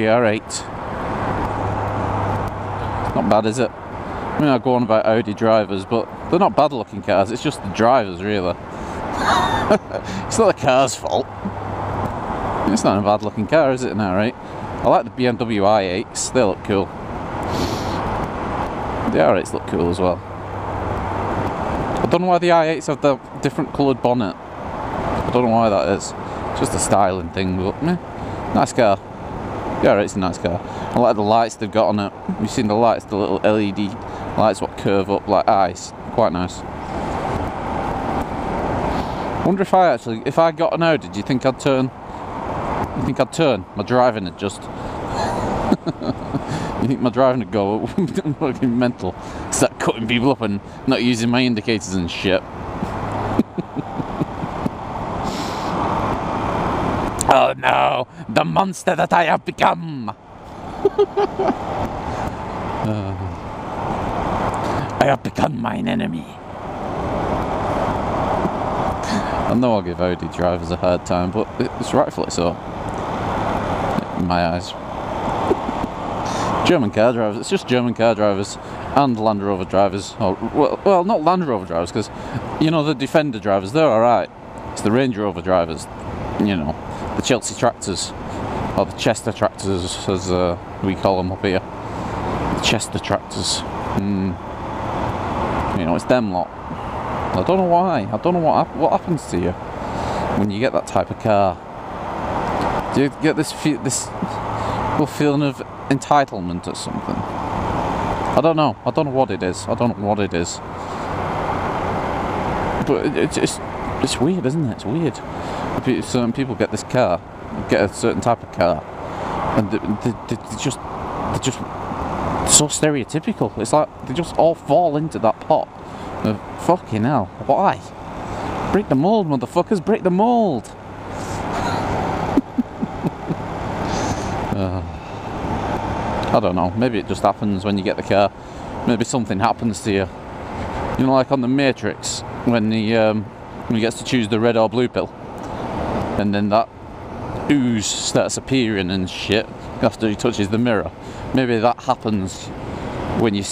The R8. Not bad, is it? I mean, I go on about Audi drivers, but they're not bad looking cars, it's just the drivers, really. It's not the car's fault. It's not a bad looking car, is it, an R8? I like the BMW i8s, they look cool. The R8s look cool as well. I don't know why the i8s have the different coloured bonnet. I don't know why that is. It's just a styling thing, but meh. Nice car. The R8's a nice car. I like the lights they've got on it. You've seen the lights, the little LED lights what curve up like eyes. Quite nice. I wonder if I got an Audi, do you think I'd turn? You think I'd turn? My driving would just... You think my driving would go fucking mental? Start cutting people up and not using my indicators and shit. Oh no! The monster that I have become! I have become mine enemy. I know I'll give Audi drivers a hard time, but it's rightfully so. In my eyes. German car drivers, it's just German car drivers and Land Rover drivers. Or, well, not Land Rover drivers, because, you know, the Defender drivers, they're alright. It's the Range Rover drivers, you know, the Chelsea tractors, or the Chester tractors, as we call them up here. The Chester tractors. You know, it's them lot. I don't know why. I don't know what happens to you when you get that type of car. Do you get this little feeling of entitlement or something? I don't know. I don't know what it is. I don't know what it is. But it's weird, isn't it? It's weird. Certain people get this car, get a certain type of car, and they're just so stereotypical. It's like they just all fall into that pot. Fucking hell, why? Break the mould, motherfuckers, break the mould! I don't know, maybe it just happens when you get the car. Maybe something happens to you. You know, like on the Matrix, when he gets to choose the red or blue pill. And then that ooze starts appearing and shit after he touches the mirror. Maybe that happens when you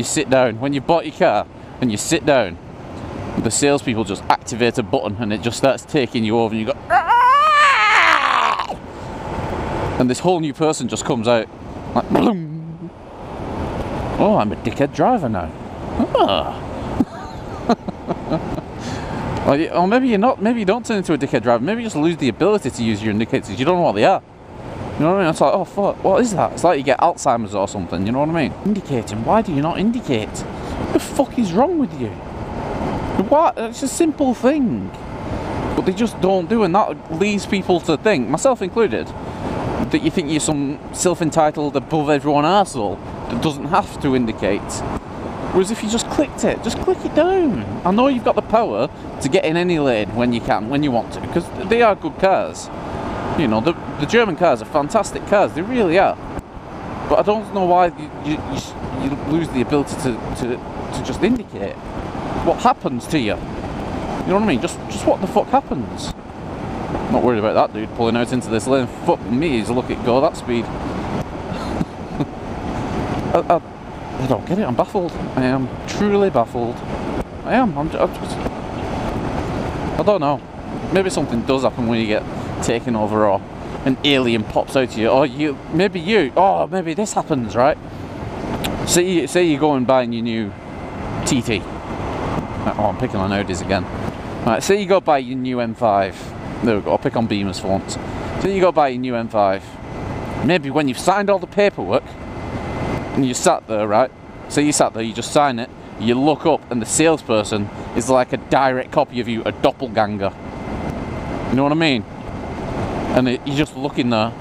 sit down, when you bought your car, and you sit down, the salespeople just activate a button and it just starts taking you over and you go, Aah! And this whole new person just comes out like, bloom. Oh, I'm a dickhead driver now. Ah. Or maybe you're not, maybe you don't turn into a dickhead driver, maybe you just lose the ability to use your indicators, you don't know what they are. You know what I mean? It's like, oh fuck, what is that? It's like you get Alzheimer's or something, you know what I mean? Indicating, why do you not indicate? What the fuck is wrong with you? What? It's a simple thing. But they just don't do, and that leads people to think, myself included, that you think you're some self-entitled above everyone arsehole that doesn't have to indicate. Whereas if you just clicked it, just click it down. I know you've got the power to get in any lane when you can, when you want to, because they are good cars. You know, the German cars are fantastic cars, they really are. But I don't know why you lose the ability to just indicate. What happens to you? You know what I mean? Just what the fuck happens? I'm not worried about that dude pulling out into this lane. Fuck me, he's look at go that speed. I don't get it, I'm baffled. I am truly baffled. I am, I don't know. Maybe something does happen when you get taken over, or an alien pops out to you, or maybe this happens, right? Say you go and buy your new TT. Oh, I'm picking on Audis again. Right, say you go buy your new M5. There we go, I'll pick on Beamers for once. Say you go buy your new M5. Maybe when you've signed all the paperwork, and you sat there, right? Say you sat there, you just sign it, you look up, and the salesperson is like a direct copy of you, a doppelganger. You know what I mean? And you just look in there,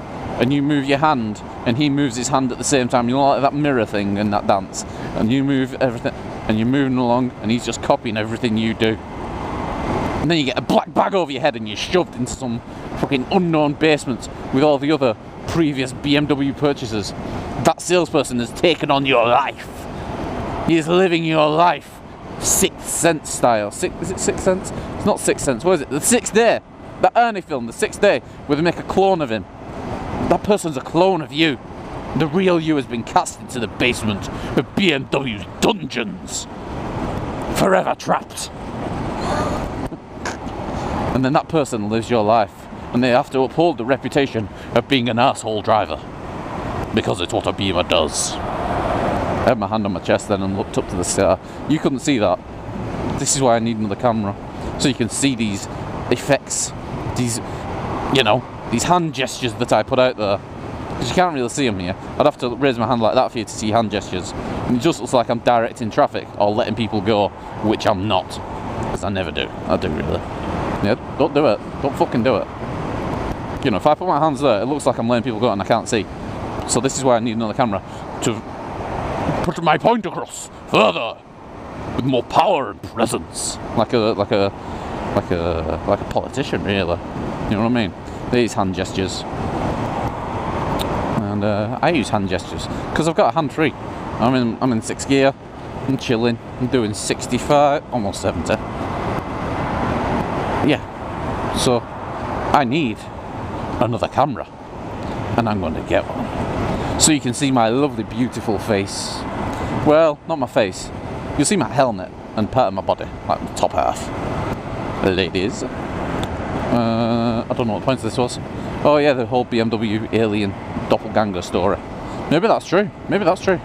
and you move your hand, and he moves his hand at the same time. You know, like that mirror thing in that dance. And you move everything, and you're moving along, and he's just copying everything you do. And then you get a black bag over your head, and you're shoved into some fucking unknown basement with all the other previous BMW purchases. That salesperson has taken on your life. He is living your life. Sixth Sense style. Is it Sixth Sense? It's not Sixth Sense. What is it? The Sixth Day. That Ernie film, The Sixth Day, where they make a clone of him. That person's a clone of you. The real you has been cast into the basement of BMW's dungeons. Forever trapped. And then that person lives your life. And they have to uphold the reputation of being an asshole driver. Because it's what a Beamer does. I had my hand on my chest then and looked up to the sky. You couldn't see that. This is why I need another camera. So you can see these effects. These, you know, these hand gestures that I put out there. Because you can't really see them here. I'd have to raise my hand like that for you to see hand gestures. And it just looks like I'm directing traffic or letting people go, which I'm not. Because I never do. I do really. Yeah, don't do it. Don't fucking do it. You know, if I put my hands there, it looks like I'm letting people go and I can't see. So this is why I need another camera to put my point across further with more power and presence, like a politician, really. You know what I mean? These hand gestures, and I use hand gestures because I've got a hand free. I'm in 6th gear. I'm chilling. I'm doing 65, almost 70. Yeah. So I need another camera, and I'm going to get one. So you can see my lovely, beautiful face. Well, not my face. You'll see my helmet and part of my body, like the top half. Ladies. I don't know what the point of this was. Oh yeah, the whole BMW alien doppelganger story. Maybe that's true. Maybe that's true.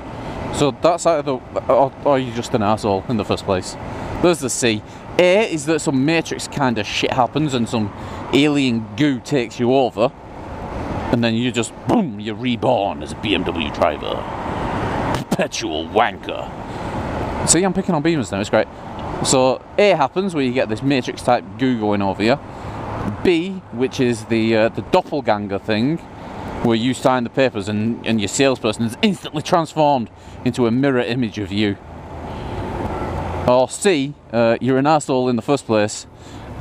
So that's out of the... Or are you just an arsehole in the first place? There's the C. A is that some Matrix kind of shit happens and some alien goo takes you over. And then you just, boom, you're reborn as a BMW driver. Perpetual wanker. See, I'm picking on Beamers now, it's great. So, A happens, where you get this Matrix-type goo going over you. B, which is the doppelganger thing, where you sign the papers and your salesperson is instantly transformed into a mirror image of you. Or C, you're an arsehole in the first place,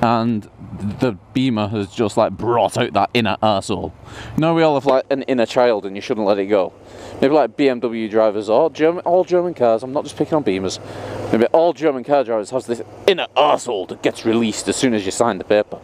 and the Beamer has just like brought out that inner arsehole. You know, we all have like an inner child and you shouldn't let it go. Maybe like BMW drivers or all German cars, I'm not just picking on Beamers. Maybe all German car drivers have this inner arsehole that gets released as soon as you sign the paper.